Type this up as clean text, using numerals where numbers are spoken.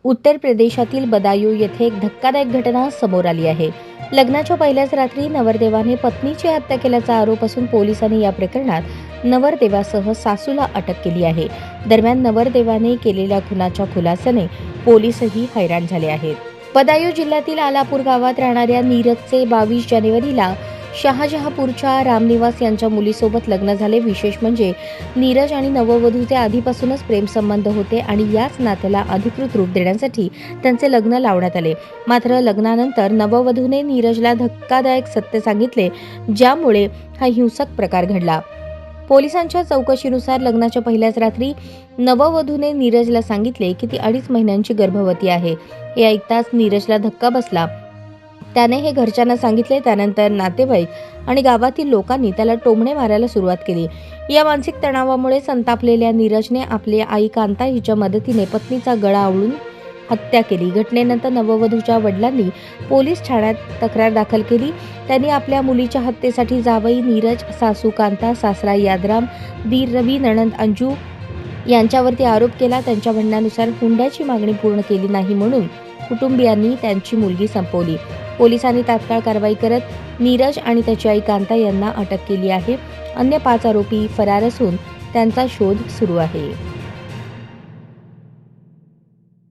उत्तर प्रदेशातील बदायूं येथे एक धक्कादायक घटना समोर आली आहे। लग्नाच्या पहिल्याच रात्री नवरदेवाने पत्नीची हत्या केल्याचा आरोप असून पोलिसांनी या प्रकरणात नवरदेवासह सासूला अटक केली आहे। दरम्यान नवरदेवाने केलेल्या खुनाच्या खुलासाने पोलीसही हैराण झाले आहेत। बदायूं जिल्ह्यातील आलापूर गावात राहणाऱ्या नीरजचे 22 जानेवारीला शहाजहापूरच्या रामनिवास यांच्या मुलीसोबत लग्न झाले। विशेष म्हणजे नीरज आणि नववधूचे आधीपासूनच प्रेमसंबंध होते आणि याच नात्याला अधिकृत रूप देण्यासाठी त्यांचे लग्न लावण्यात आले। मात्र लग्नानंतर नववधूने नीरजला धक्कादायक सत्य सांगितले, ज्यामुळे हा हिंसक प्रकार घडला। पोलिसांच्या चौकशीनुसार लग्नाच्या पहिल्याच रात्री नववधूने नीरजला सांगितले की ती 2.5 महिन्यांची गर्भवती आहे। हे ऐकताच नीरजला धक्का बसला। त्याने हे घरच्यांना सांगितले। त्यानंतर नातेवाईक आणि गावातील लोकांनी त्याला टोमणे मारायला सुरुवात केली। या मानसिक तणावामुळे संतापलेल्या नीरजने आपली आई कांता हिच्या मदतीने पत्नीचा गळा आवळून हत्या केली। घटनेनंतर नववधूच्या वडिलांनी पोलीस ठाण्यात तक्रार दाखल केली। त्यांनी आपल्या मुलीच्या हत्येसाठी जावई नीरज, सासू कांता, सासरा यादराम, दीर रवी, नणंद अंजू यांच्यावरती आरोप केला। त्यांच्या म्हणण्यानुसार हुंड्याची मागणी पूर्ण केली नाही म्हणून कुटुंबियांनी त्यांची मुलगी संपवली। पोलिसांनी तात्काळ कारवाई करत नीरज आणि त्याची आई कांता यांना अटक केली आहे। अन्य 5 आरोपी फरार असून त्यांचा शोध सुरू आहे।